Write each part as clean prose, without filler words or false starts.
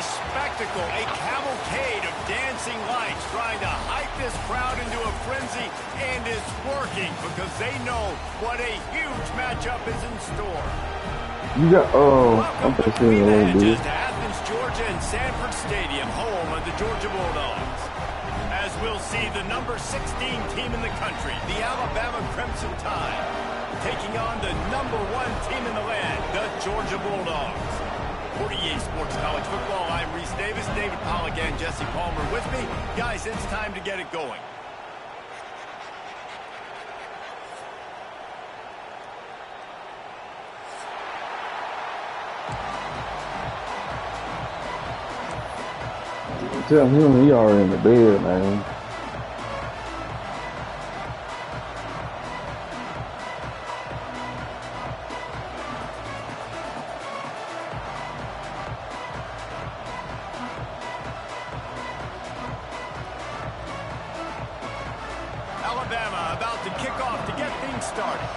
spectacle, a cavalcade of dancing lights trying to hype this crowd into a frenzy, and it's working because they know what a huge matchup is in store. You got, I'm between the hedges to Athens, Georgia, and Sanford Stadium, home of the Georgia Bulldogs. As we'll see the number 16 team in the country, the Alabama Crimson Tide, taking on the number 1 team in the land, the Georgia Bulldogs. For EA Sports College Football, I'm Reese Davis, David Pollack, and Jesse Palmer with me. Guys, it's time to get it going. Tell him he already in the bed, man. Alabama about to kick off to get things started.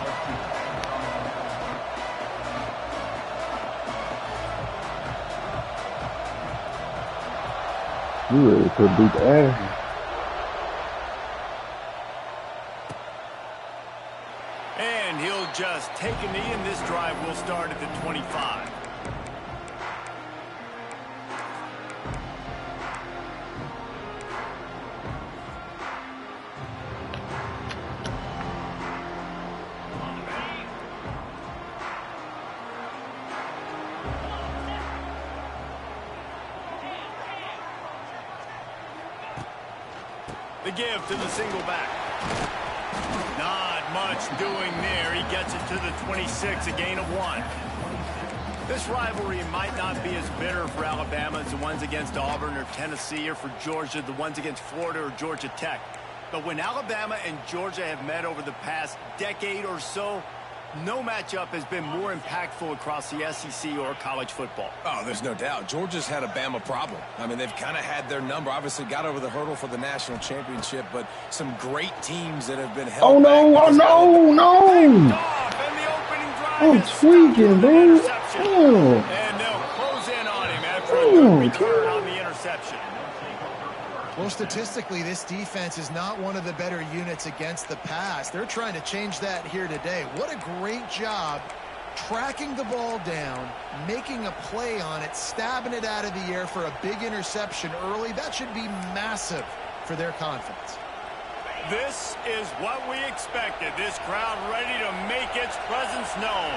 You really could beat the ass. And he'll just take a knee, and this drive will start at the 25. The give to the single back. Not much doing there. He gets it to the 26, a gain of 1. This rivalry might not be as bitter for Alabama as the ones against Auburn or Tennessee, or for Georgia, the ones against Florida or Georgia Tech. But when Alabama and Georgia have met over the past decade or so, no matchup has been more impactful across the SEC or college football. Oh, there's no doubt. Georgia's had a Bama problem. I mean, they've kind of had their number. Obviously got over the hurdle for the national championship, but some great teams that have been held back. Oh, no. I'm tweaking, dude. Oh. And they'll close in on him after a good return on the interception. Well, statistically, this defense is not one of the better units against the pass. They're trying to change that here today. What a great job tracking the ball down, making a play on it, stabbing it out of the air for a big interception early. That should be massive for their confidence. This is what we expected. This crowd ready to make its presence known.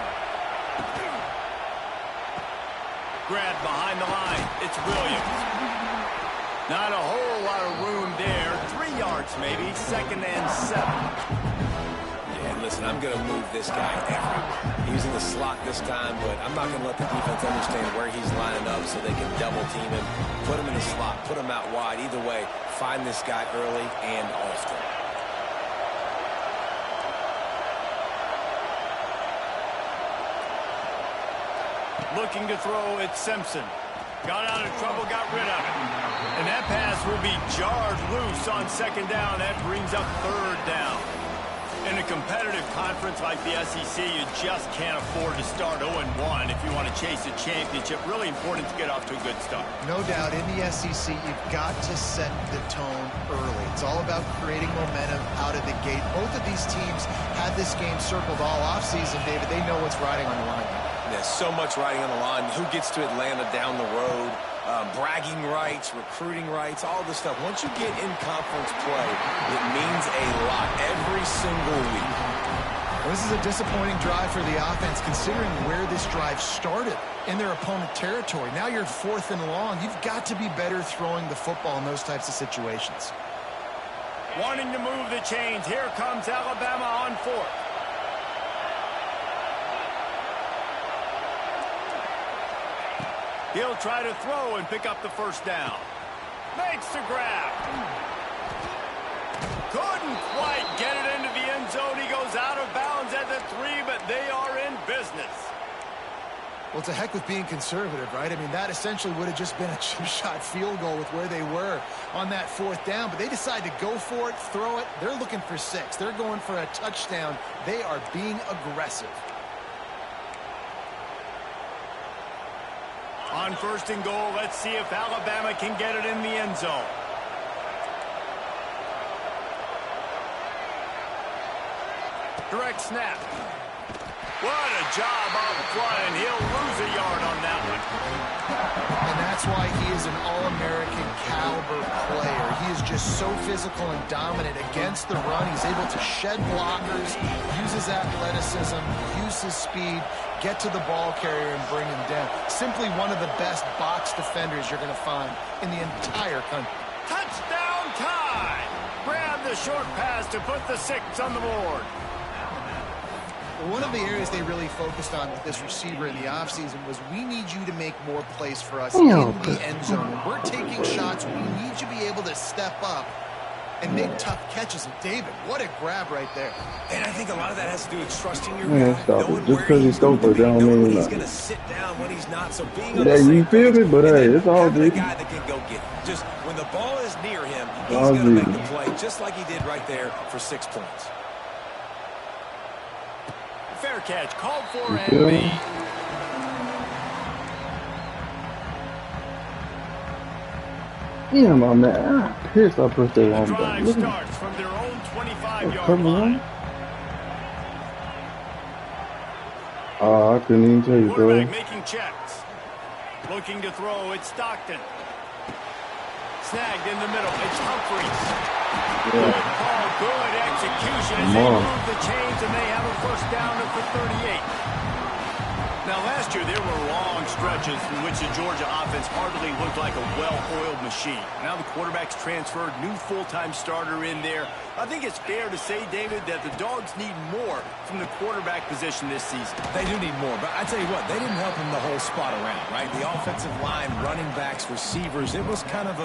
Grabbed behind the line. It's Williams. Not a whole lot of room there. 3 yards maybe. 2nd and 7. Yeah, listen, I'm going to move this guy everywhere. He's in the slot this time, but I'm not going to let the defense understand where he's lining up so they can double team him. Put him in the slot. Put him out wide. Either way, find this guy early and often. Looking to throw, it's Simpson. Got out of trouble, got rid of it. And that pass will be jarred loose on 2nd down. That brings up 3rd down. In a competitive conference like the SEC, you just can't afford to start 0-1 if you want to chase a championship. Really important to get off to a good start. No doubt, in the SEC, you've got to set the tone early. It's all about creating momentum out of the gate. Both of these teams had this game circled all offseason, David. They know what's riding on the line. There's so much riding on the line. Who gets to Atlanta down the road? Bragging rights, recruiting rights, all this stuff. Once you get in conference play, it means a lot every single week. Well, this is a disappointing drive for the offense, considering where this drive started in their opponent territory. Now you're 4th and long. You've got to be better throwing the football in those types of situations. Wanting to move the chains. Here comes Alabama on 4th. He'll try to throw and pick up the 1st down. Makes the grab. Couldn't quite get it into the end zone. He goes out of bounds at the 3, but they are in business. Well, it's a heck with being conservative, right? I mean, that essentially would have just been a chip-shot field goal with where they were on that 4th down. But they decide to go for it, throw it. They're looking for 6. They're going for a touchdown. They are being aggressive. On 1st and goal, let's see if Alabama can get it in the end zone. Direct snap. What a job up front, and he'll lose a yard on that one. And that's why he is an All-American caliber player. He is just so physical and dominant against the run. He's able to shed blockers, use his athleticism, use his speed, get to the ball carrier and bring him down. Simply one of the best box defenders you're going to find in the entire country. Touchdown time! Grab the short pass to put the 6 on the board. One of the areas they really focused on with this receiver in the offseason was we need you to make more plays for us in the end zone. When we're taking shots, we need you to be able to step up and make tough catches. And David, what a grab right there. And I think a lot of that has to do with trusting your guy. Stop Knowing it. Just where because he's he's open, don't knowing mean when he's nothing. going to sit down, when he's not. So being Yeah, on the you same feel page, it, but and hey, then it's all having a good. guy that can go get it. Just when the ball is near him, he's All going to make good. the play, just like he did right there for 6 points. Fair catch, called for and Yeah. made. Yeah, my man. I'm pissed I pushed that The one drive back. Look at starts from their own 25-yard cover line. one. Oh, I couldn't even tell you, bro. Quarterback making checks. Looking to throw, it's Stockton. Snagged in the middle, it's Humphreys. Good call, good execution as they move the chains and they have a first down at the 38. Now last year there were long stretches in which the Georgia offense hardly looked like a well-oiled machine. Now the quarterback's transferred, new full-time starter in there. I think it's fair to say, David, that the Dogs need more from the quarterback position this season. They do need more, but I tell you what, they didn't help him the whole spot around, right? The offensive line, running backs, receivers, it was kind of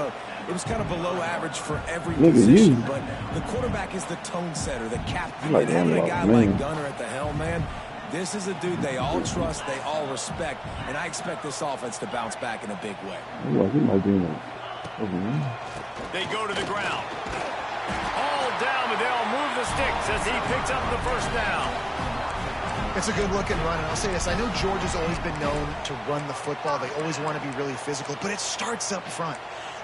below average for every Look at position. you. But the quarterback is the tone setter, the captain. Like And having a guy man. like Gunner at the helm, man, this is a dude they all trust, they all respect, and I expect this offense to bounce back in a big way. Look, he might be in there. They go to the ground. All down, but they'll move the sticks as he picks up the first down. It's a good-looking run, and I'll say this. I know Georgia's always been known to run the football. They always want to be really physical, but it starts up front.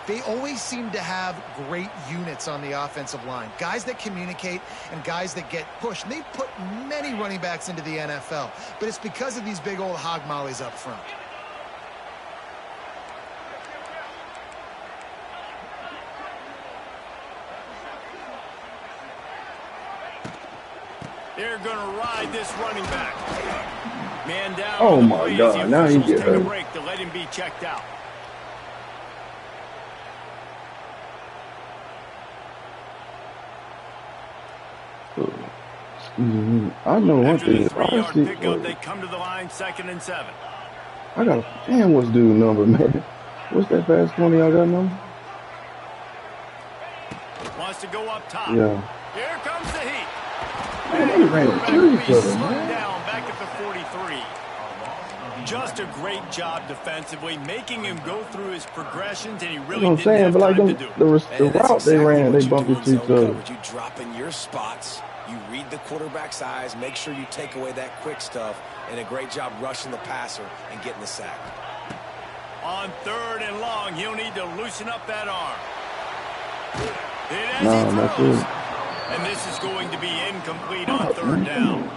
They always seem to have great units on the offensive line. Guys that communicate and guys that get pushed. And they put many running backs into the NFL, but it's because of these big old hog mollies up front. They're going to ride this running back. Man down. Oh, on the my play as God. the Now he officials get take a hurt. break to let him be checked out. I know one After the thing. 3-yard pickup, they come to the line, 2nd and 7. I got a damn what's dude number, man. What's that fast 20 y'all got number? Wants to go up top. Yeah. Here comes the heat. Man, they ran through each other, Slowed man. down back at the 43. Just a great job defensively, making him go through his progressions, and he really You know what I'm didn't saying? have But like time them, to do it. the And that's route they exactly ran, what they you bumped do in into each zone other. coverage. You drop in your spots. You read the quarterback's eyes. Make sure you take away that quick stuff. And a great job rushing the passer and getting the sack. On 3rd and long, he'll need to loosen up that arm. And as No, he that's throws, it. and this is going to be incomplete on 3rd down.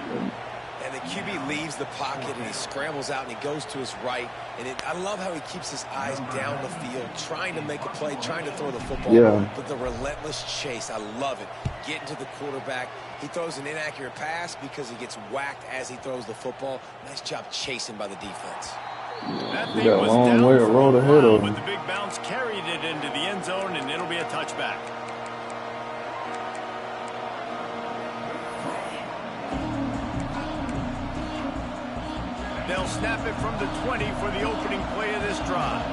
And the QB leaves the pocket and he scrambles out and he goes to his right. And I love how he keeps his eyes down the field, trying to make a play, trying to throw the football. Yeah. But the relentless chase, I love it. Getting to the quarterback. He throws an inaccurate pass because he gets whacked as he throws the football. Nice job chasing by the defense. That You thing got a was long down way to for a roll ahead while, of but him. the big bounce carried it into the end zone, and it'll be a touchback. They'll snap it from the 20 for the opening play of this drive.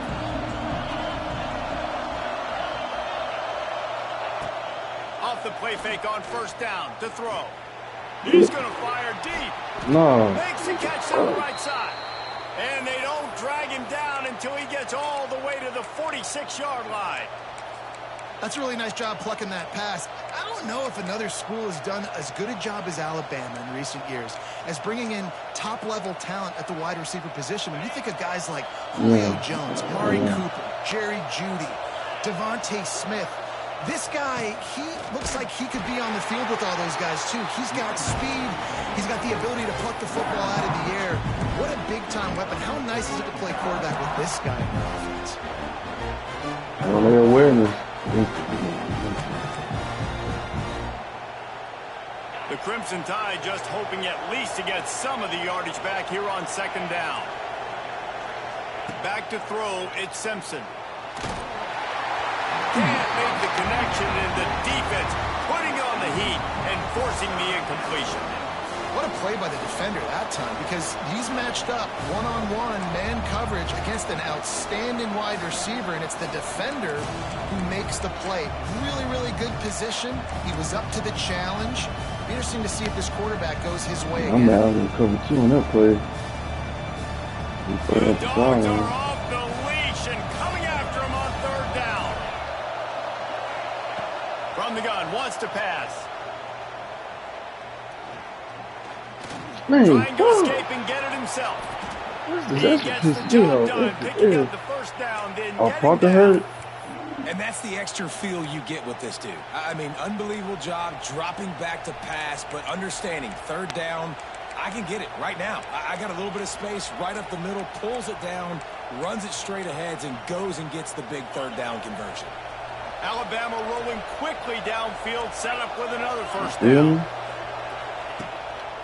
Off the play fake on 1st down to throw. He's going to fire deep. No. Makes the catch on the right side. And they don't drag him down until he gets all the way to the 46-yard line. That's a really nice job plucking that pass. I don't don't know if another school has done as good a job as Alabama in recent years as bringing in top-level talent at the wide receiver position. When you think of guys like Julio Jones, Amari Cooper, Jerry Jeudy, Devontae Smith, this guy, he looks like he could be on the field with all those guys, too. He's got speed. He's got the ability to pluck the football out of the air. What a big-time weapon. How nice is it to play quarterback with this guy in the offense? Well, their awareness. The Crimson Tide just hoping at least to get some of the yardage back here on second down. Back to throw, it's Simpson. Can't make the connection, and the defense putting on the heat and forcing the incompletion. What a play by the defender that time, because he's matched up one-on-one man coverage against an outstanding wide receiver, and it's the defender who makes the play. Really, really good position. He was up to the challenge. Be interesting to see if this quarterback goes his way again. I'm out of cover 2 on that play. The Dogs are off the leash and coming after him on third down. From the gun, wants to pass. Man, trying to escape and get it himself. He gets the job done, picking up the first down, then getting down. And that's the extra feel you get with this dude. I mean, unbelievable job dropping back to pass, but understanding third down, I can get it right now. I got a little bit of space right up the middle, pulls it down, runs it straight ahead, and goes and gets the big third down conversion. Alabama rolling quickly downfield, set up with another first down.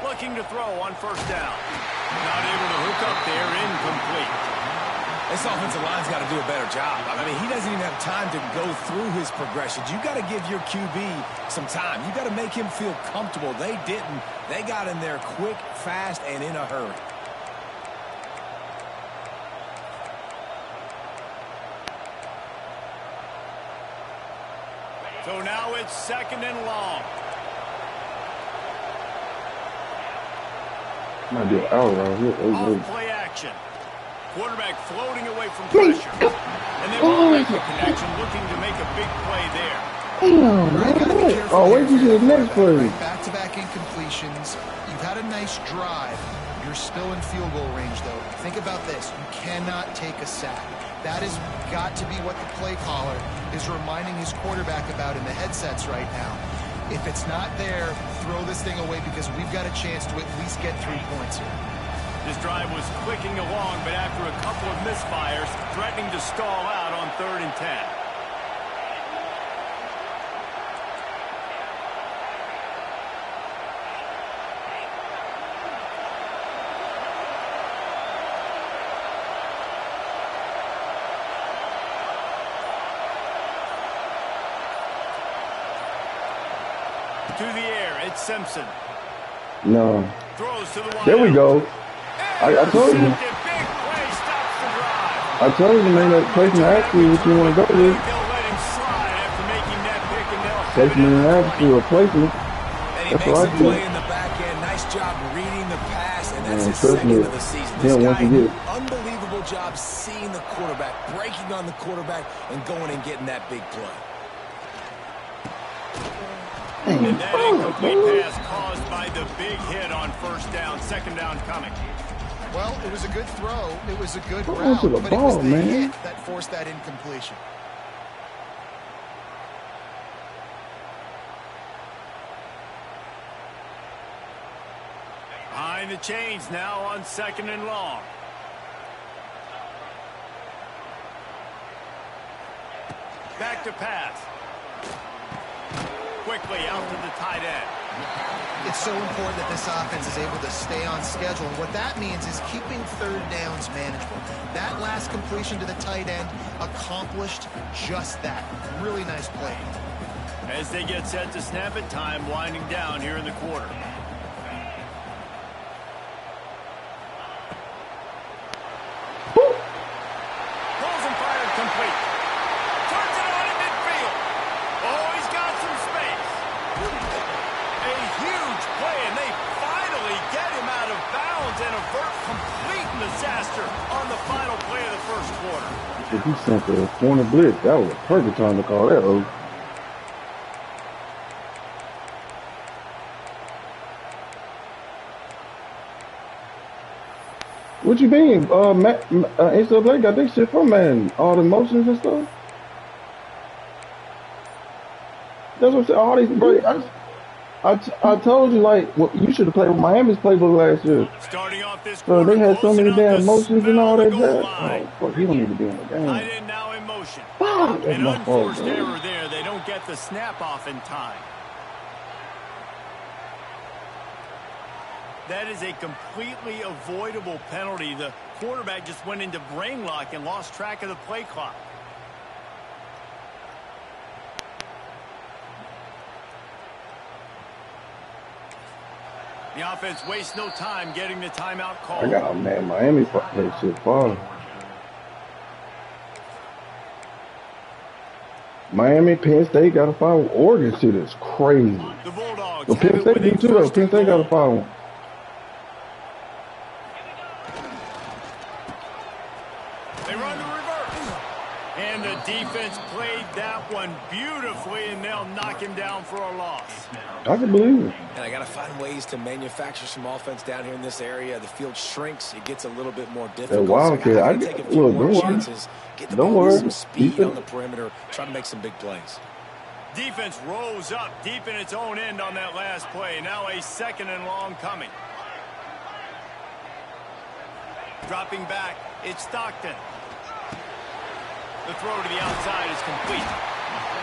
Looking to throw on first down. Not able to hook up there, incomplete. This offensive line's got to do a better job. I mean, he doesn't even have time to go through his progressions. You got to give your QB some time. You got to make him feel comfortable. They didn't. They got in there quick, fast, and in a hurry. So now it's second and long. Might be an hour around here. Off play action. Quarterback floating away from pressure. And they won't make the connection, looking to make a big play there. Oh, wait till you see the next play. Back-to-back incompletions. You've had a nice drive. You're still in field goal range, though. Think about this. You cannot take a sack. That has got to be what the play caller is reminding his quarterback about in the headsets right now. If it's not there, throw this thing away because we've got a chance to at least get 3 points here. This drive was clicking along, but after a couple of misfires, threatening to stall out on 3rd and 10. To the air, it's Simpson. No. Throws to the wide. There we go. I told you. Big play stops the drive. I told you, man, that placement actually what you want to go with. They'll let him slide after making that pick, and they'll Placement and actually a placement. And he That's makes what a I do. play in the back end. Nice job reading the pass, and that's his trust second me, of the season. yeah, This once guy, you get- unbelievable job seeing the quarterback, breaking on the quarterback, and going and getting that big play. And that incomplete pass caused by the big hit on first down. Second down coming. Well, it was a good throw. It was a good Hold route, on to the but it was ball, the man. hit that forced that incompletion. Behind the chains now on 2nd and long. Back to pass. Quickly out to the tight end. It's so important that this offense is able to stay on schedule. And what that means is keeping 3rd downs manageable. That last completion to the tight end accomplished just that. Really nice play. As they get set to snap it, time winding down here in the quarter. Pulls and fired complete. Turns it on in midfield. Oh, he's got some space. A huge play, and they finally get him out of bounds and avert complete disaster on the final play of the first quarter. If he sent the corner blitz, that was a perfect time to call that. What you mean? NCAA got this shit from man. All the motions and stuff. That's what I'm saying. All these, bro. I told you, like, well, you should have played with Miami's playbook last year. Starting off this So they had so many damn motions motions and all that jazz. Oh, fuck, he don't need to be in the game. Tight end now in motion. Fuck, that's An my fault, unforced man. error there. They don't get the snap off in time. That is a completely avoidable penalty. The quarterback just went into brain lock and lost track of the play clock. The offense wastes no time getting the timeout call. I got man, Miami play shit far. Miami, Penn State got a foul. Oregon shit is crazy. The Bulldogs. But Penn State do too though. Penn State got a foul. They run the reverse. And the defense played that one beautifully, and they'll knock him down for a loss. I can believe it. And I got to find ways to manufacture some offense down here in this area. The field shrinks. It gets a little bit more difficult. That Wildcat, So I take a get, few look, more don't worry. chances. Get the Don't ball with worry. some speed Defense. on the perimeter. Try to make some big plays. Defense rose up deep in its own end on that last play. Now a second and long coming. Dropping back, it's Stockton. The throw to the outside is complete.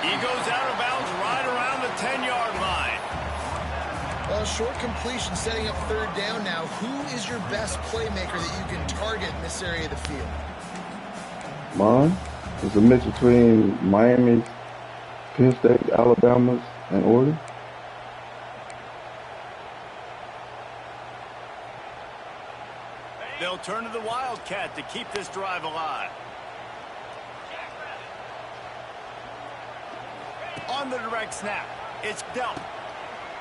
He goes out of bounds right around the 10-yard line. Well, short completion setting up third down now. Who is your best playmaker that you can target in this area of the field? Mine is a mix between Miami's, Penn State, Alabama's, and Oregon. They'll turn to the Wildcat to keep this drive alive. On the direct snap, it's dealt.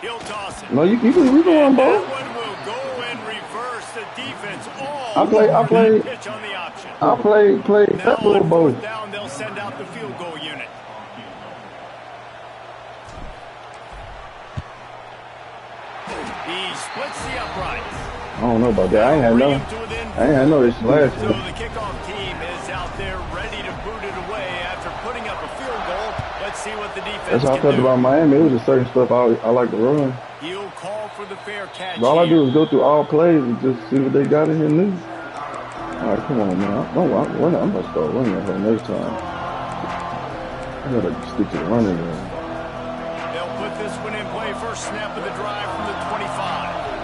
He'll toss it. No, we can run both. That one will go and reverse the defense. I play pitch on the option. I play Now that little on both. fourth down, they'll send out the field goal unit. He splits the uprights. I don't know about that. I ain't had no this last So year. the kickoff team is out there ready to boot it away after putting up a field goal. Let's see what the defense That's how I can felt do. about Miami. It was just certain stuff I like to run. He'll call for the fair catch. But all I here. do is go through all plays and just see what they got in here new. All right, come on, man. I'm going to start running that whole next time. I got to stick to the running game. They'll put this one in play. First snap of the drive from the 25.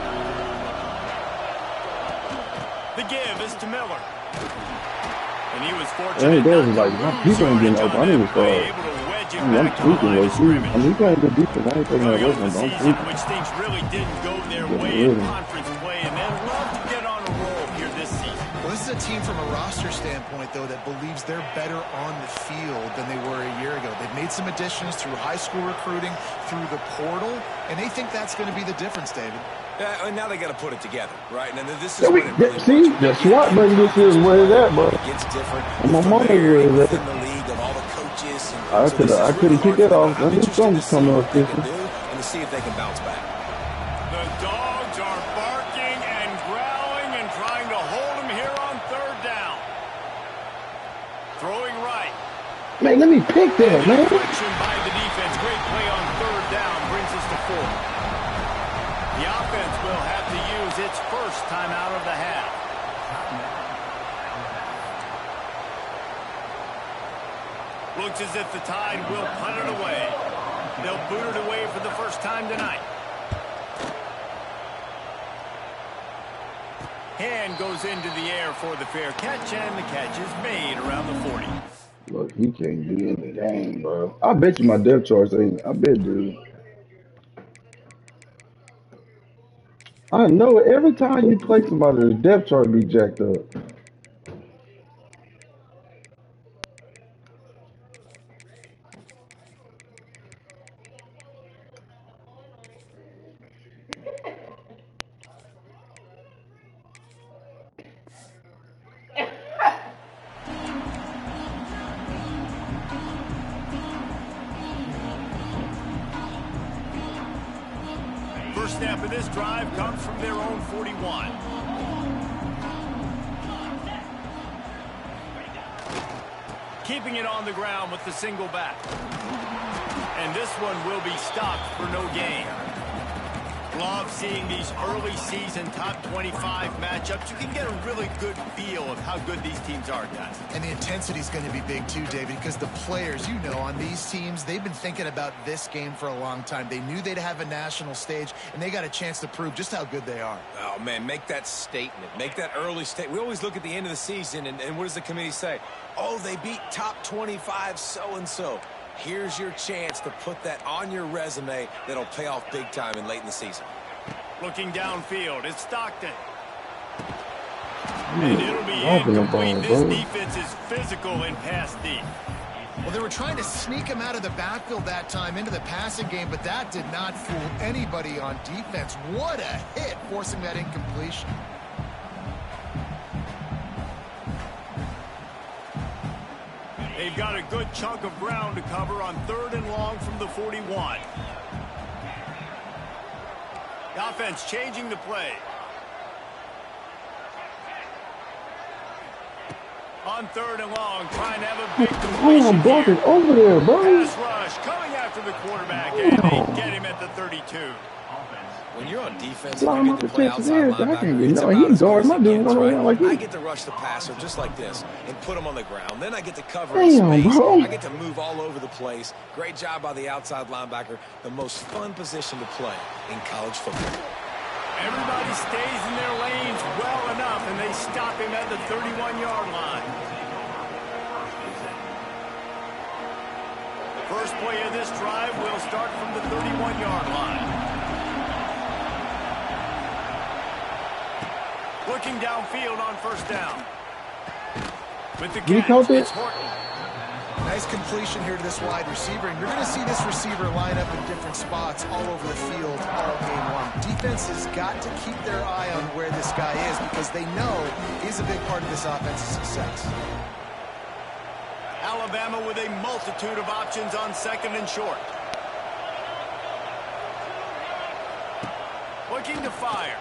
The give is to Miller. And he was fortunate. There's like, my people ain't getting open. I need to start. I'm tweaking low key. I mean, he playing good defense. I ain't taking that away from him. I'm tweaking. Which things really didn't go their way in conference play, and they'll love to get on a roll here this season. Well, this is a team from a roster standpoint, though, that believes they're better on the field than they were a year ago. They've made some additions through high school recruiting, through the portal, and they think that's going to be the difference, David. And now they got to put it together, right? And this is Yeah, when it really see, the SWAT button this is where it's at, bro. It gets different. And my mama where it's Within at. the league of all the coaches. And I couldn't kick that off. I knew something was coming up, They Christian. can do and to see if they can bounce back. The dogs are barking and growling and trying to hold him here on third down. Throwing right. Man, let me pick that, man. Deflection by the defense. Great play on third down. Brings us to fourth. The offense will have to use its first timeout of the half. Looks as if the Tide will punt it away. They'll boot it away for the first time tonight. Hand goes into the air for the fair catch, and the catch is made around the 40. Look, he can't be in the game, bro. I bet you my depth charts ain't. I bet, dude. I know it. Every time you play somebody, the depth chart be jacked up. First snap of this drive comes from their own 41. keeping it on the ground with the single back. And this one will be stopped for no gain. Love seeing these early season top 25 matchups. You can get a really good feel of how good these teams are, guys. And the intensity is going to be big too, David, because the players, you know, on these teams, they've been thinking about this game for a long time. They knew they'd have a national stage, and they got a chance to prove just how good they are. Oh, man, make that statement. Make that early statement. We always look at the end of the season, and what does the committee say? Oh, they beat top 25 so-and-so. Here's your chance to put that on your resume that'll pay off big time and late in the season. Looking downfield, it's Stockton. And it'll be incomplete. This defense is physical in pass deep. Well, they were trying to sneak him out of the backfield that time into the passing game, but that did not fool anybody on defense. What a hit, forcing that incompletion. They've got a good chunk of ground to cover on 3rd and long from the 41. The offense changing the play. On 3rd and long, trying to have a big completion here. Over there, bro. Pass rush coming after the quarterback, and they get him at the 32. When you're on defense, Fly you him get to up play the Texas outside edge. I can't linebacker. get It's no. about He as good guard as my it dude gets, running around right? like I this. get to rush the passer just like this and put him on the ground. Then I get to cover in Damn, space. bro. I get to move all over the place. Great job by the outside linebacker. The most fun position to play in college football. Everybody stays in their lanes well enough, and they stop him at the 31-yard line. First play of this drive will start from the 31-yard line. Looking downfield on 1st down. With the catch, it's Horton. Nice completion here to this wide receiver, and you're going to see this receiver line up in different spots all over the field all game long. Defense has got to keep their eye on where this guy is because they know he's a big part of this offense's success. Alabama with a multitude of options on 2nd and short. Looking to fire.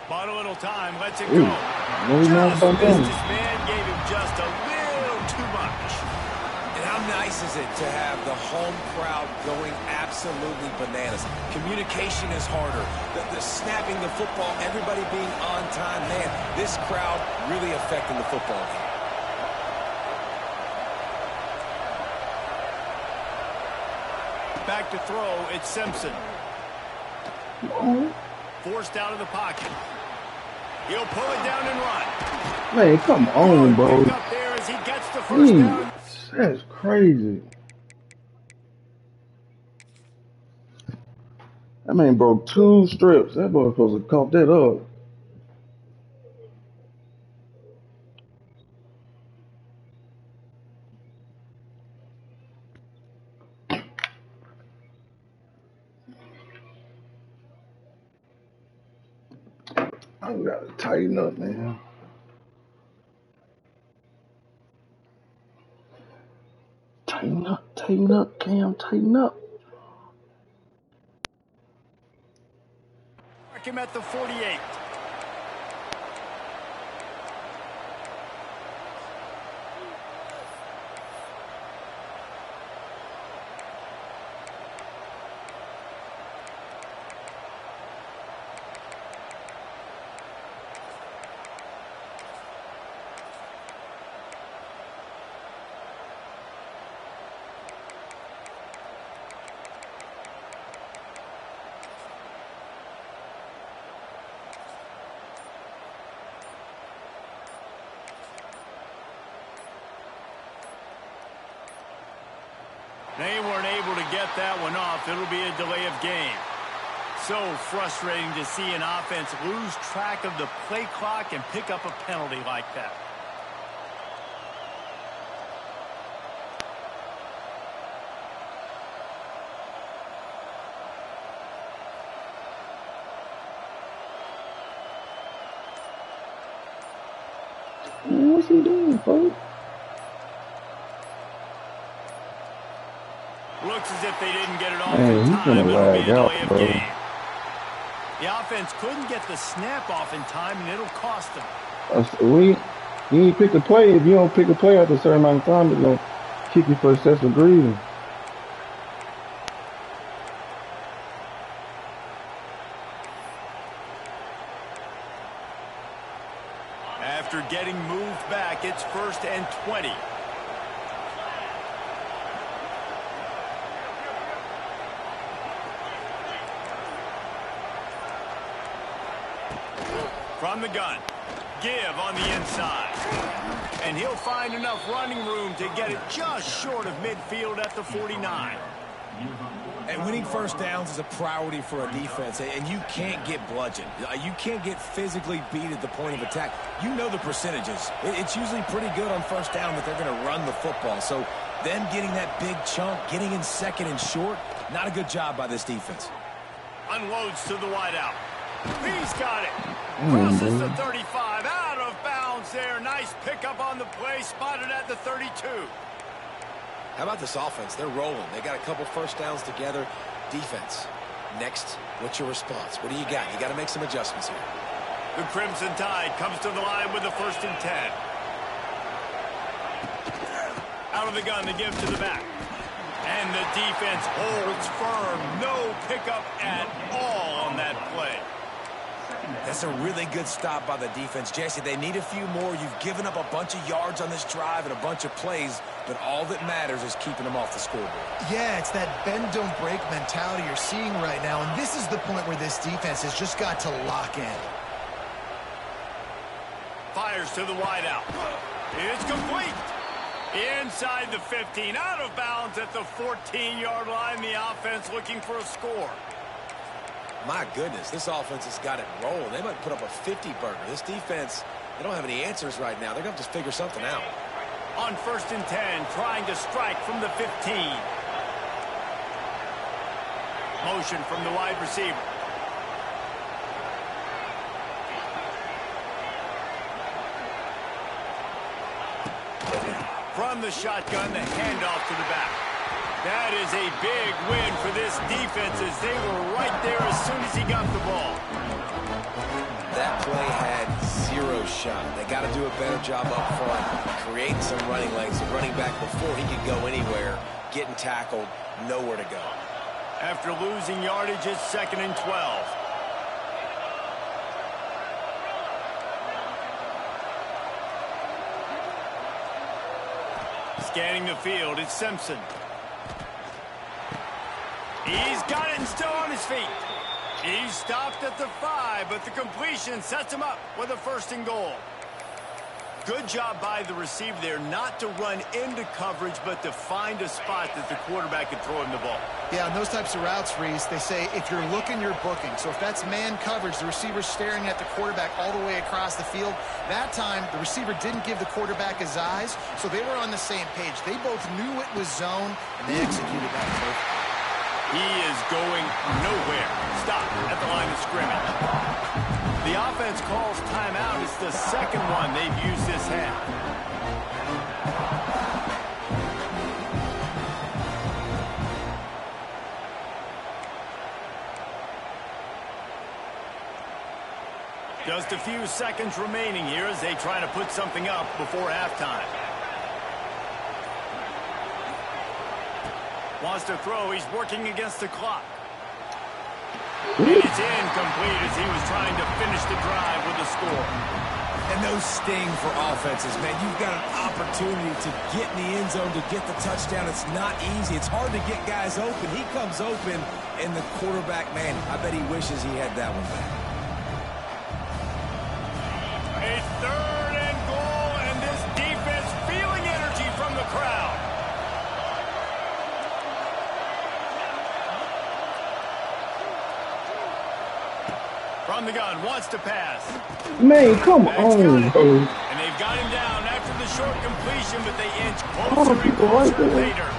Bought a little time, lets it go. Just missed his man, gave him just a little too much. And how nice is it to have the home crowd going absolutely bananas? Communication is harder. The snapping the football, everybody being on time. Man, this crowd really affecting the football game. Back to throw, it's Simpson. Forced out of the pocket. He'll pull it down and run. Man, come on, bro. Pick up there as he gets the first down. That's crazy. That man broke 2 strips. That boy supposed to cough that up. I gotta tighten up, man. Tighten up, Cam, tighten up. Mark him at the 48. They weren't able to get that one off. It'll be a delay of game. So frustrating to see an offense lose track of the play clock and pick up a penalty like that. Man, what's he doing, folks? Looks as if they didn't get it off Man, in he's time. gonna It'll be a lag delay out, of bro. game. The offense couldn't get the snap off in time, and it'll cost them. We You ain't pick a play. If you don't pick a play after a certain amount of time, it's going to kick you for excessive grieving. After getting moved back, it's 1st and 20. From the gun, give on the inside. And he'll find enough running room to get it just short of midfield at the 49. And winning first downs is a priority for a defense, and you can't get bludgeoned. You can't get physically beat at the point of attack. You know the percentages. It's usually pretty good on first down that they're going to run the football. So them getting that big chunk, getting in second and short, not a good job by this defense. Unloads to the wideout. He's got it. Crosses the 35. Out of bounds there. Nice pickup on the play. Spotted at the 32. How about this offense? They're rolling. They got a couple first downs together. Defense. Next, what's your response? What do you got? You got to make some adjustments here. The Crimson Tide comes to the line with the 1st and 10. Out of the gun, the give to the back. And the defense holds firm. No pickup at all on that play. That's a really good stop by the defense. Jesse, they need a few more. You've given up a bunch of yards on this drive and a bunch of plays, but all that matters is keeping them off the scoreboard. Yeah, it's that bend, don't break mentality you're seeing right now, and this is the point where this defense has just got to lock in. Fires to the wideout. It's complete. Inside the 15, out of bounds at the 14-yard line. The offense looking for a score. My goodness, this offense has got it rolling. They might put up a 50-burger. This defense, they don't have any answers right now. They're going to have to figure something out. On 1st and 10, trying to strike from the 15. Motion from the wide receiver. From the shotgun, the handoff to the back. That is a big win for this defense as they were right there as soon as he got the ball. That play had zero shot. They got to do a better job up front, creating some running lanes. The running back, before he could go anywhere, getting tackled, nowhere to go. After losing yardage, it's 2nd and 12. Scanning the field, it's Simpson. He's got it and still on his feet. He's stopped at the 5, but the completion sets him up with a 1st and goal. Good job by the receiver there not to run into coverage, but to find a spot that the quarterback could throw him the ball. Yeah, on those types of routes, Reese, they say if you're looking, you're booking. So if that's man coverage, the receiver's staring at the quarterback all the way across the field. That time, the receiver didn't give the quarterback his eyes, so they were on the same page. They both knew it was zone, and they executed that perfectly. He is going nowhere. Stop at the line of scrimmage. The offense calls timeout. It's the second one they've used this half. Just a few seconds remaining here as they try to put something up before halftime. Wants to throw. He's working against the clock. And it's incomplete as he was trying to finish the drive with a score. And those sting for offenses, man. You've got an opportunity to get in the end zone, to get the touchdown. It's not easy. It's hard to get guys open. He comes open, and the quarterback, man, I bet he wishes he had that one back. A 3rd and goal, and this defense feeling energy from the crowd. From the gun, wants to pass. Man, come on, bro. And they've got him down after the short completion, but they inch closer and closer later.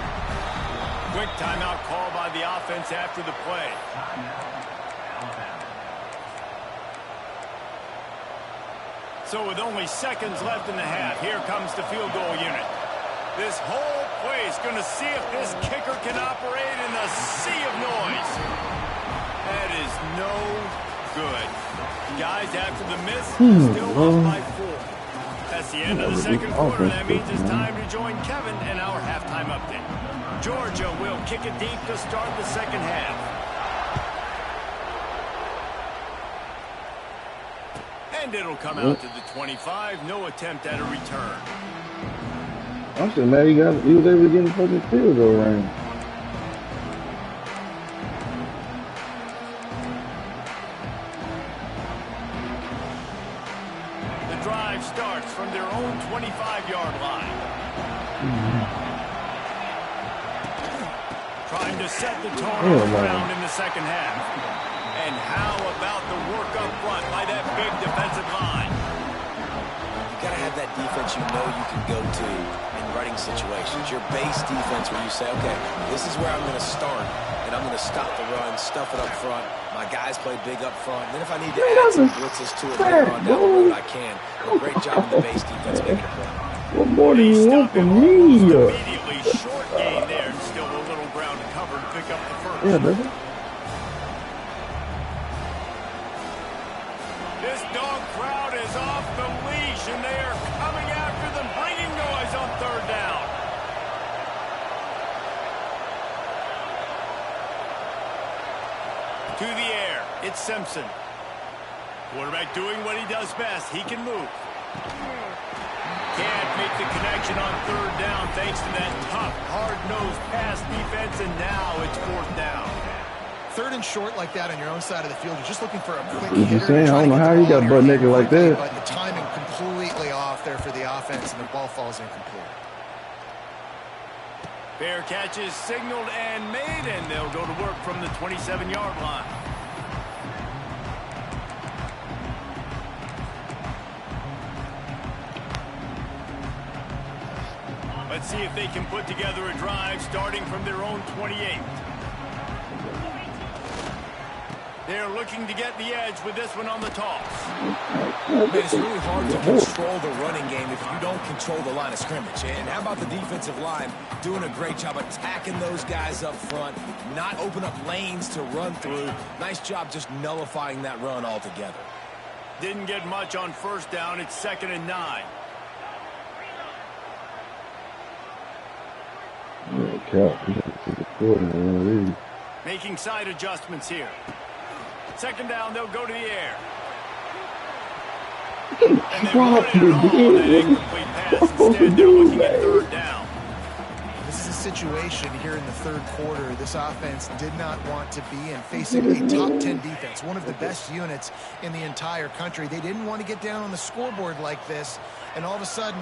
Quick timeout call by the offense after the play. So with only seconds left in the half, here comes the field goal unit. This whole play is going to see if this kicker can operate in the sea of noise. That is no good. Guys, after the miss, still up by 4. As It's the end of the second quarter. That means it's time to join Kevin in our halftime update. Georgia will kick it deep to start the second half. And it'll come out to the 25. No attempt at a return. I'm still mad he was able to get in the fucking field goal range. The drive starts from their own 25-yard line. Trying to set the tone on the ground in the second half. And how about the work up front by that big defensive line? You got to have that defense you know you can go to in running situations. Your base defense where you say, okay, this is where I'm going to start, and I'm going to stop the run, stuff it up front. My guys play big up front. And then if I need to add some blitzes to it later on down the road, I can. A great job in the base defense making a play. What more do you want from me? Immediately short gain there, and still a little ground to cover to pick up the first. Yeah, doesn't it? This dog crowd is off the leash, and they are coming after them, bringing noise on third down. To the air, it's Simpson. Quarterback doing what he does best. He can move. Can't make the connection on third down thanks to that tough, hard-nosed pass defense, and now it's fourth down. Third and short like that on your own side of the field, you're just looking for a quick I'm hitter. just saying, I don't know how you got butt naked like that. But the timing completely off there for the offense, and the ball falls incomplete. Fair catch is signaled and made, and they'll go to work from the 27-yard line. Let's see if they can put together a drive starting from their own 28. They're looking to get the edge with this one on the toss. Man, it's really hard to control the running game if you don't control the line of scrimmage. And how about the defensive line doing a great job attacking those guys up front, not open up lanes to run through. Nice job just nullifying that run altogether. Didn't get much on first down. It's 2nd and 9. Making side adjustments here. 2nd down, they'll go to the air. And they run it all on that incomplete pass. Instead, they're looking at third down. This is a situation here in the third quarter this offense did not want to be in, facing a top 10 defense, one of the best units in the entire country. They didn't want to get down on the scoreboard like this, and all of a sudden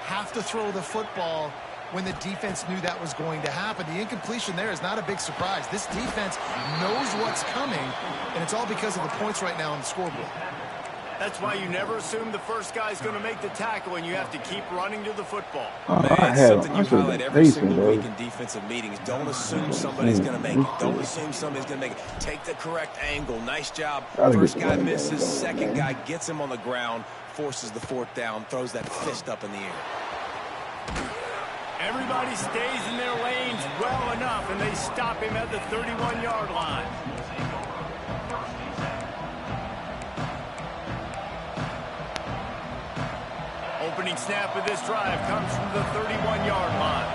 have to throw the football when the defense knew that was going to happen. The incompletion there is not a big surprise. This defense knows what's coming, and it's all because of the points right now on the scoreboard. That's why you never assume the first guy's going to make the tackle, and you have to keep running to the football. Man, it's something you highlight every single week in defensive meetings. Don't assume somebody's going to make it. Don't assume somebody's going to make it. Take the correct angle. Nice job. First guy misses. Second guy gets him on the ground, forces the fourth down, throws that fist up in the air. Everybody stays in their lanes well enough, and they stop him at the 31-yard line. Opening snap of this drive comes from the 31-yard line.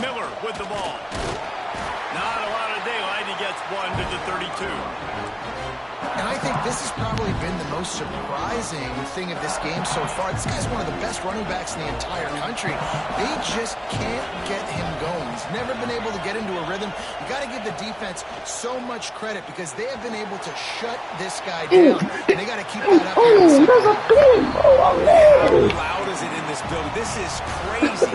Miller with the ball. Not a lot of daylight. He gets one to the 32. And I think this has probably been the most surprising thing of this game so far. This guy's one of the best running backs in the entire country. They just can't get him going. He's never been able to get into a rhythm. You got to give the defense so much credit because they have been able to shut this guy down. And they got to keep that up. How loud is it in this building? This is crazy.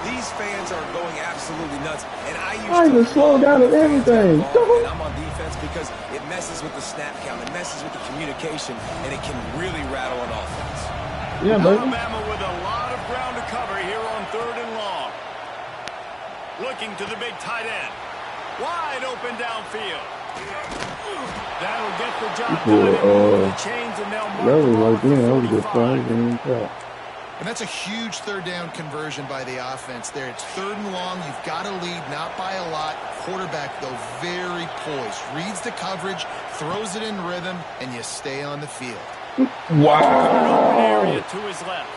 These fans are going absolutely nuts. And I used to slow down at everything. And I'm on defense because it messes with the snap count, it messes with the communication, and it can really rattle an offense. Yeah, baby. Alabama with a lot of ground to cover here on 3rd and long. Looking to the big tight end. Wide open downfield. That'll get the job done. The chains, and they'll mark that was the like, that was a 45. And that's a huge third down conversion by the offense there. It's 3rd and long. You've got to lead, not by a lot. Quarterback, though, very poised. Reads the coverage, throws it in rhythm, and you stay on the field. Wow. Area to his left.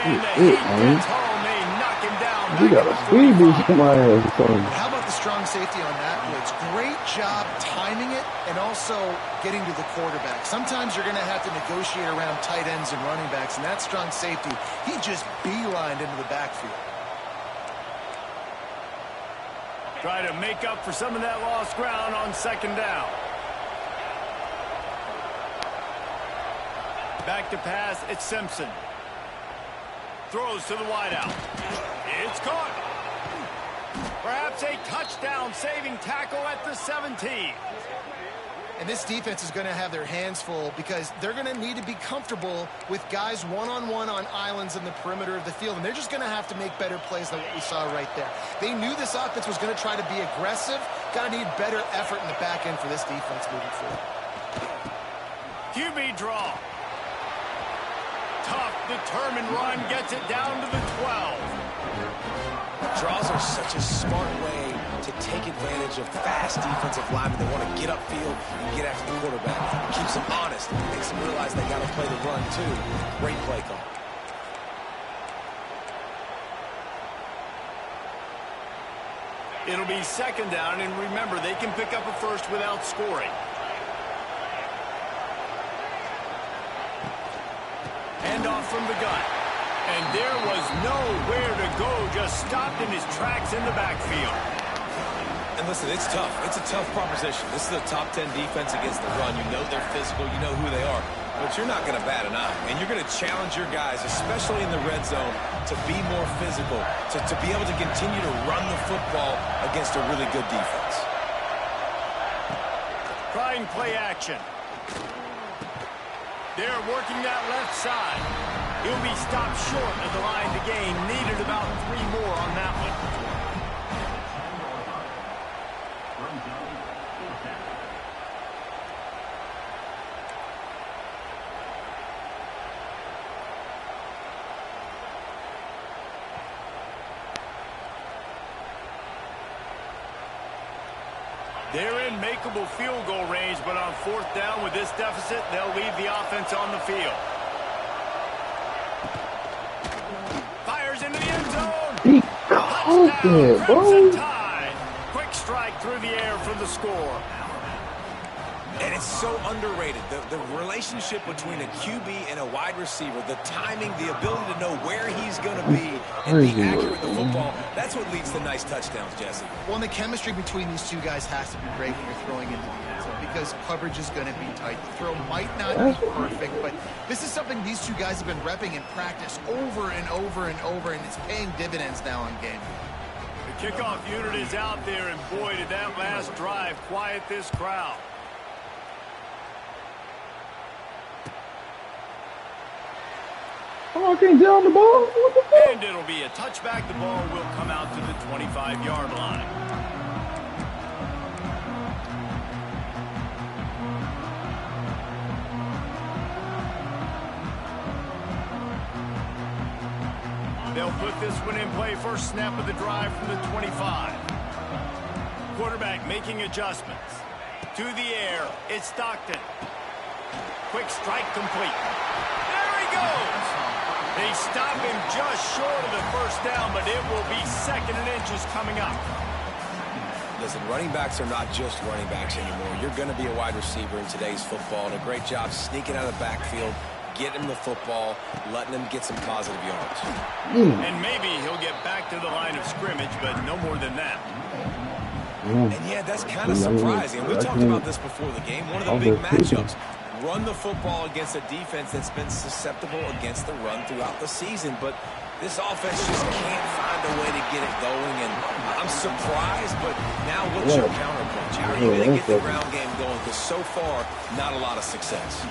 And the heat gets home. They knock him down. We got a speed boost in my ass. How about the strong safety on that blitz? Great job timing it and also getting to the quarterback. Sometimes you're going to have to negotiate around tight ends and running backs, and that strong safety, he just beelined into the backfield. Try to make up for some of that lost ground on second down. Back to pass, it's Simpson. Throws to the wideout. It's caught. Perhaps a touchdown-saving tackle at the 17. And this defense is going to have their hands full because they're going to need to be comfortable with guys one-on-one on islands in the perimeter of the field. And they're just going to have to make better plays than what we saw right there. They knew this offense was going to try to be aggressive. Got to need better effort in the back end for this defense moving forward. QB draw. Tough, determined run gets it down to the 12. Draws are such a smart way to take advantage of fast defensive linemen. They want to get upfield and get after the quarterback. It keeps them honest. It makes them realize they got to play the run, too. Great play call. It'll be second down, and remember, they can pick up a first without scoring. Handoff from the gun. And there was nowhere to go, just stopped in his tracks in the backfield. And listen, it's tough. It's a tough proposition. This is a top 10 defense against the run. You know they're physical. You know who they are. But you're not going to bat an eye. And you're going to challenge your guys, especially in the red zone, to be more physical, to be able to continue to run the football against a really good defense. Trying play action. They're working that left side. He'll be stopped short of the line to gain. Needed about 3 more on that one. They're in makeable field goal range, but on 4th down with this deficit, they'll leave the offense on the field. Fires into the end zone. He caught it, bro. Quick strike through the air for the score. And it's so underrated. The relationship between a QB and a wide receiver, the timing, the ability to know where he's going to be and be accurate with the football, that's what leads to nice touchdowns, Jesse. Well, and the chemistry between these two guys has to be great when you're throwing into the end zone because coverage is going to be tight. The throw might not be perfect, but this is something these two guys have been repping in practice over and over and over, and it's paying dividends now in game. The kickoff unit is out there, and boy, did that last drive quiet this crowd. Oh, I can't get on the ball? What the fuck? And it'll be a touchback. The ball will come out to the 25-yard line. They'll put this one in play. First snap of the drive from the 25. Quarterback making adjustments. To the air, it's Stockton. Quick strike complete. There he goes. They stop him just short of the first down, but it will be 2nd and inches coming up. Listen, running backs are not just running backs anymore. You're going to be a wide receiver in today's football, and a great job sneaking out of the backfield, getting him the football, letting him get some positive yards. And maybe he'll get back to the line of scrimmage, but no more than that. And yeah, that's kind of surprising. We talked about this before the game. One of the big matchups. Run the football against a defense that's been susceptible against the run throughout the season. But this offense just can't find a way to get it going. And I'm surprised, but now what's your counterpunch? How are you going to get the ground game going? Because so far, not a lot of success.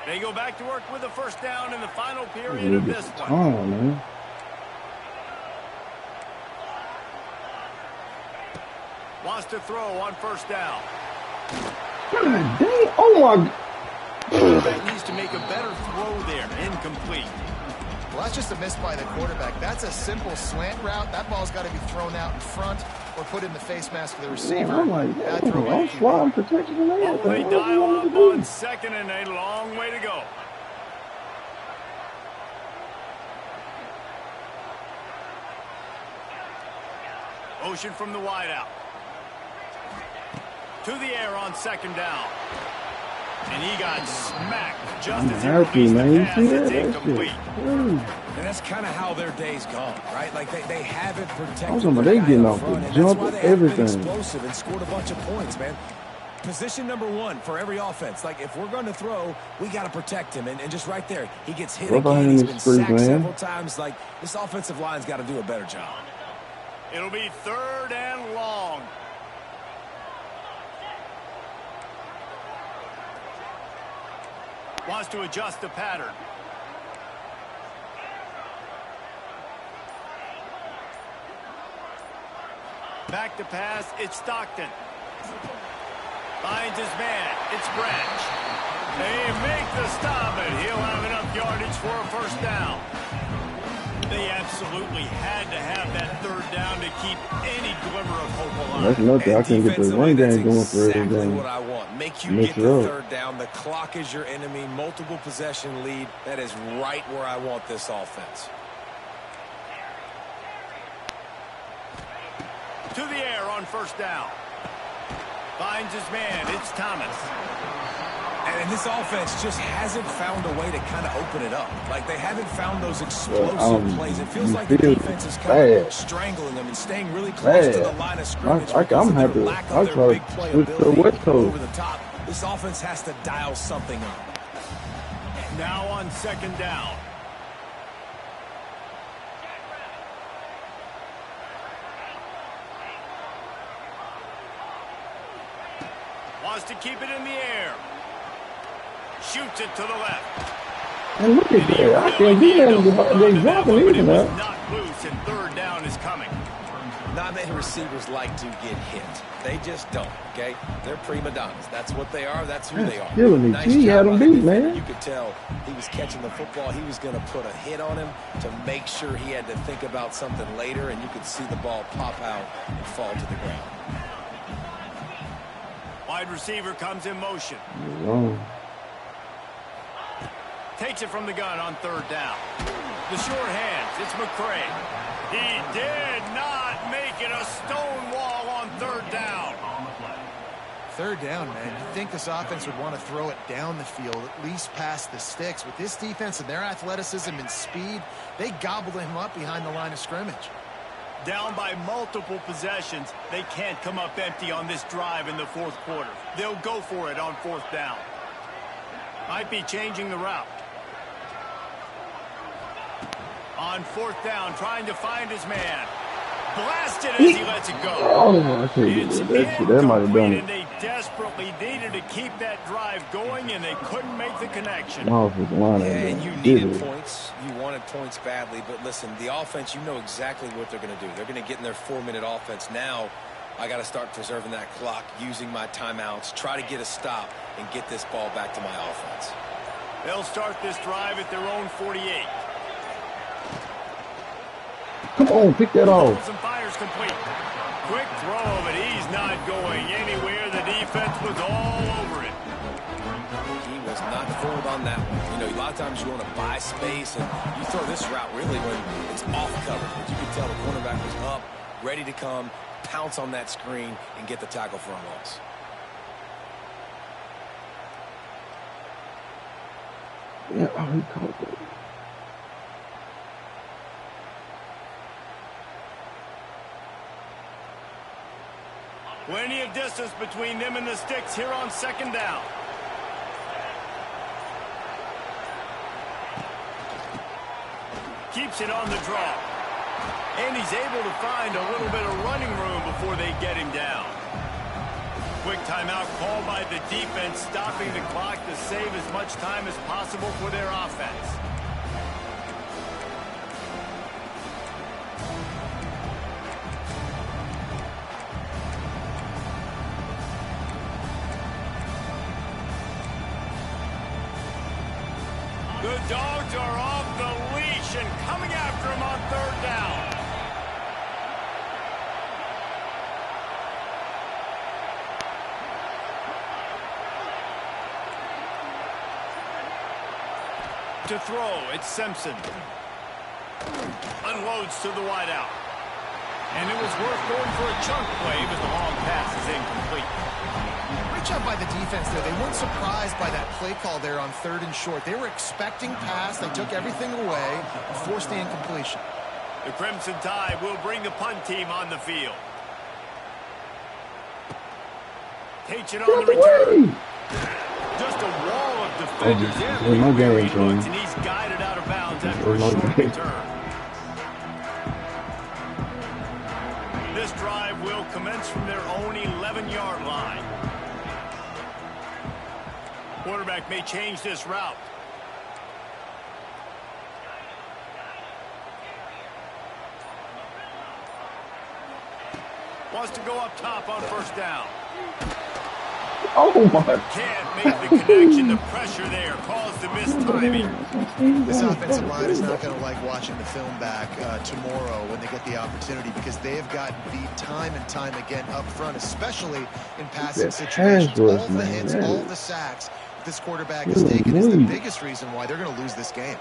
They go back to work with a first down in the final period of this one. Oh, man. Wants to throw on first down. God dang. Oh, my. Quarterback needs to make a better throw there. Incomplete. Well, that's just a miss by the quarterback. That's a simple slant route. That ball's got to be thrown out in front or put in the face mask of the receiver. I'm like, I'm flying protection and Oh, they everything. dial up on second and a long way to go. Motion from the wideout. To the air on second down. And he got smacked just as he released the pass. It's incomplete. And that's kind of how their day's gone, right? Like they haven't protected. I was talking about they getting off the jump and everything. Explosive and scored a bunch of points, man. Position number one for every offense. Like, if we're going to throw, we got to protect him. And just right there, he gets hit again. He's been sacked several times. Like, this offensive line's got to do a better job. It'll be 3rd and long. Wants to adjust the pattern. Back to pass. It's Stockton. Finds his man. It's Branch. They make the stop, and he'll have enough yardage for a first down. They absolutely had to have that 3rd down to keep any glimmer of hope alive. That's nothing. I can get the run game going for exactly everything. What I want. Make you get the 3rd down. The clock is your enemy. Multiple possession lead. That is right where I want this offense. To the air on first down. Finds his man. It's Thomas. And this offense just hasn't found a way to kind of open it up. Like, they haven't found those explosive plays. It feels like the defense is kind of strangling them and staying really close to the line of scrimmage. I'm happy. I'll try to switch to West Coast. Over the top. This offense has to dial something up. Now on second down. Wants to keep it in the air. Shoots it to the left. And look at that. I can't do that. They're dropping even now. Not loose, and 3rd down is coming. Not many receivers like to get hit. They just don't, okay? They're prima donnas. That's what they are. That's who they are. Killing me. Nice He had him beat, man. You could tell he was catching the football. He was going to put a hit on him to make sure he had to think about something later, and you could see the ball pop out and fall to the ground. Wide receiver comes in motion. Takes it from the gun on 3rd down. The short hands. It's McCray. He did not make it a stone wall on 3rd down. 3rd down, man. You'd think this offense would want to throw it down the field, at least past the sticks. With this defense and their athleticism and speed, they gobbled him up behind the line of scrimmage. Down by multiple possessions, they can't come up empty on this drive in the 4th quarter. They'll go for it on 4th down. Might be changing the route. On 4th down, trying to find his man. Blasted as he lets it go. Oh, I can't get that. That might have done it. And they desperately needed to keep that drive going, and they couldn't make the connection. And you needed points. You wanted points badly, but listen, the offense, you know exactly what they're going to do. They're going to get in their 4-minute offense. Now, I got to start preserving that clock, using my timeouts, try to get a stop, and get this ball back to my offense. They'll start this drive at their own 48. Come on, pick that off. Some fires complete. Quick throw, but he's not going anywhere. The defense was all over it. He was not fooled on that one. You know, a lot of times you want to buy space, and you throw this route really when it's off coverage. But you can tell the cornerback was up, ready to come, pounce on that screen, and get the tackle for a loss. Yeah, oh, he caught that. Plenty of distance between them and the sticks here on 2nd down. Keeps it on the draw. And he's able to find a little bit of running room before they get him down. Quick timeout called by the defense, stopping the clock to save as much time as possible for their offense. The Dogs are off the leash and coming after him on third down. To throw, it's Simpson. Unloads to the wideout. And it was worth going for a chunk play, but the long pass is incomplete. Great job by the defense there. They weren't surprised by that play call there on 3rd and short. They were expecting pass. They took everything away and forced the incompletion. The Crimson Tide will bring the punt team on the field. Takes it on the return. Just a wall of defenders everywhere he looks, and he's guided out of bounds after a short return. This drive will commence from their own 11-yard line. Quarterback may change this route. Wants to go up top on first down. Oh, my. Can't make the connection. The pressure there caused the mistiming. This offensive line is not going to like watching the film back tomorrow when they get the opportunity, because they have gotten beat time and time again up front, especially in passing situations. All the hits, all the sacks this quarterback has taken is the biggest reason why they're going to lose this game.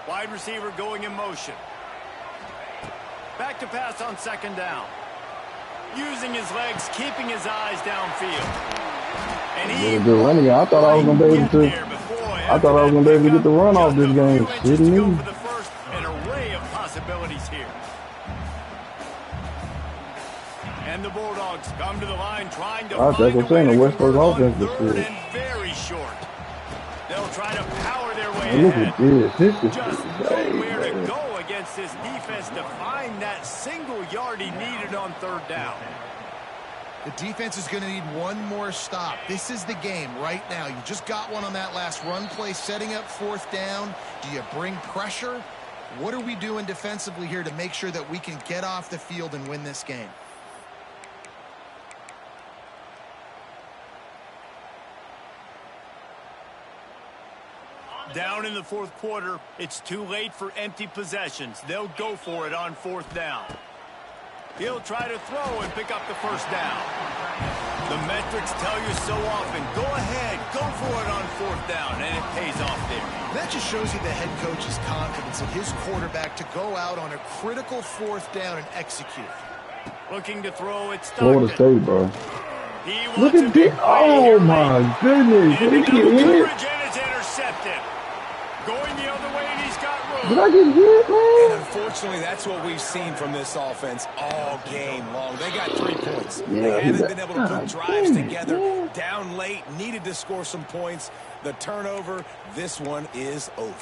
Wide receiver going in motion. Back to pass on second down. Using his legs, keeping his eyes downfield. And he I thought I was going to be able to. I thought I was going to be able to get the run off this game. Shitting me. For the first, an array of possibilities here. And the Bulldogs come to the line trying to find a way to convert on third and very short. They'll try to power their way ahead. Look at this. This is just nowhere to go against this defense to find that single yard he needed on third down. The defense is going to need one more stop. This is the game right now. You just got one on that last run play, setting up fourth down. Do you bring pressure? What are we doing defensively here to make sure that we can get off the field and win this game? Down in the fourth quarter, it's too late for empty possessions. They'll go for it on fourth down. He'll try to throw and pick up the first down. The metrics tell you so often, go ahead, go for it on fourth down, and it pays off there. That just shows you the head coach's confidence in his quarterback to go out on a critical fourth down and execute. Looking to throw, it's Florida State, bro. Look at this. Oh, my goodness. Did he get hit? And it's intercepted. Going the other way, and he's got room. Did I get hit, man? And unfortunately, that's what we've seen from this offense all game long. They got 3 points. Yeah, they haven't been able to put drives together. Down late, needed to score some points. The turnover, this one is over.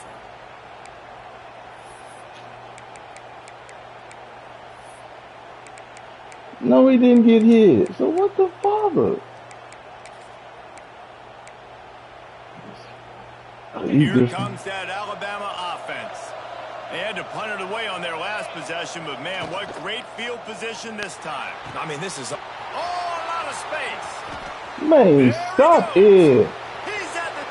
No, he didn't get hit. So what the father? Here comes that Alabama offense. They had to punt it away on their last possession, but man, what great field position this time. I mean, this is a lot of space. Man, stop it. He's at the,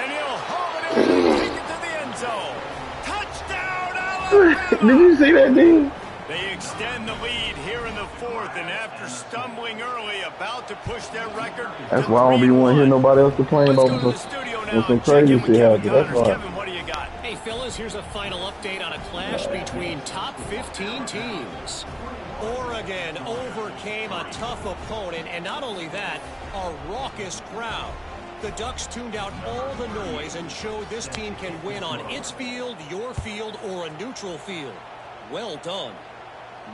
and he'll haul it in and take it to the end zone. Touchdown, Alabama! Did you see that, dude? They extend the lead here in the fourth, and after stumbling early, about to push their record. That's why I don't be wanting to hear nobody else complain about when some crazy shit happens. That's why. Kevin, what do you got? Hey, fellas, here's a final update on a clash between top 15 teams. Oregon overcame a tough opponent, and not only that, a raucous crowd. The Ducks tuned out all the noise and showed this team can win on its field, your field, or a neutral field. Well done.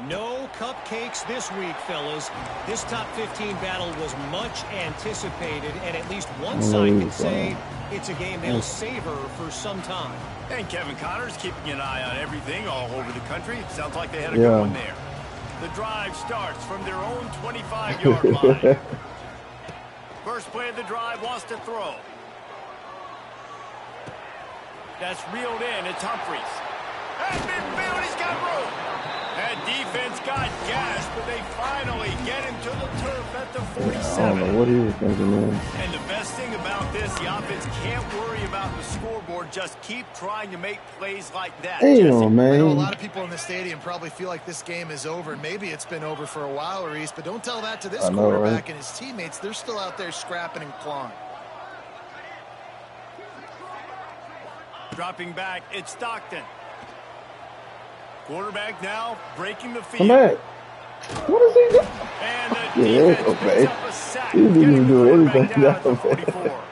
No cupcakes this week, fellas. This top 15 battle was much anticipated, and at least one side can say it's a game they'll savor for some time. And Kevin Connors keeping an eye on everything all over the country. Sounds like they had a good one there. The drive starts from their own 25-yard line. First play of the drive, wants to throw. That's reeled in. It's Humphries. At midfield, he's got room. That defense got gashed, but they finally get him to the turf at the I 47. don't know what he was thinking, man. And the best thing about this, the offense can't worry about the scoreboard. Just keep trying to make plays like that. Damn, man. I know a lot of people in the stadium probably feel like this game is over. Maybe it's been over for a while, Reese, but don't tell that to this quarterback and his teammates. They're still out there scrapping and clawing. Dropping back, it's Stockton. Quarterback now breaking the field. Come back. What is he doing? And the defense picks up a sack. He didn't even do anything. Down at the 44.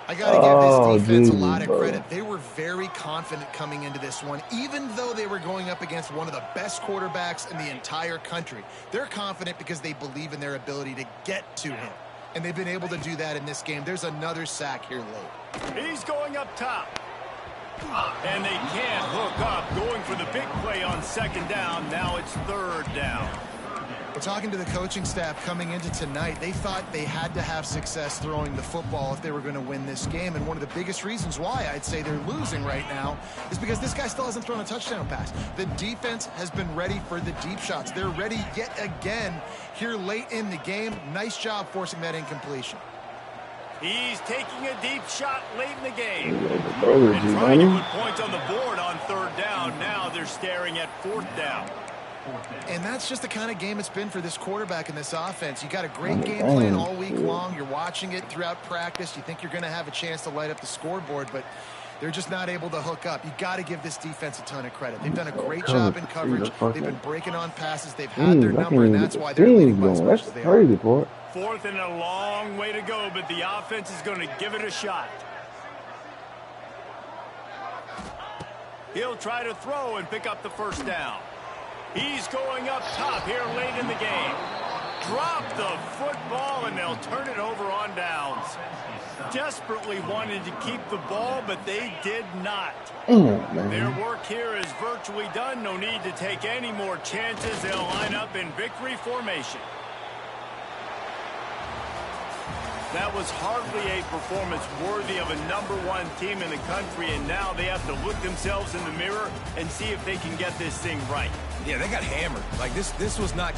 I got to give this defense a lot of credit. They were very confident coming into this one, even though they were going up against one of the best quarterbacks in the entire country. They're confident because they believe in their ability to get to him, and they've been able to do that in this game. There's another sack here late. He's going up top. And they can't hook up, going for the big play on second down. Now it's third down. We're talking to the coaching staff coming into tonight. They thought they had to have success throwing the football if they were going to win this game. And one of the biggest reasons why I'd say they're losing right now is because this guy still hasn't thrown a touchdown pass. The defense has been ready for the deep shots. They're ready yet again here late in the game. Nice job forcing that incompletion. He's taking a deep shot late in the game. And trying to put points on the board on third down. Now they're staring at fourth down. And that's just the kind of game it's been for this quarterback in this offense. You got a great game plan all week long. You're watching it throughout practice. You think you're going to have a chance to light up the scoreboard, but they're just not able to hook up. You got to give this defense a ton of credit. They've done a great job in coverage. They've been breaking on passes. They've had their number, and that's why they're leading by as much as they are. Crazy for it. Fourth and a long way to go, but the offense is going to give it a shot. He'll try to throw and pick up the first down. He's going up top here late in the game. Drop the football, and they'll turn it over on downs. Desperately wanted to keep the ball, but they did not. Their work here is virtually done. No need to take any more chances. They'll line up in victory formation. That was hardly a performance worthy of a #1 team in the country, and now they have to look themselves in the mirror and see if they can get this thing right. Yeah, they got hammered. Like, this was not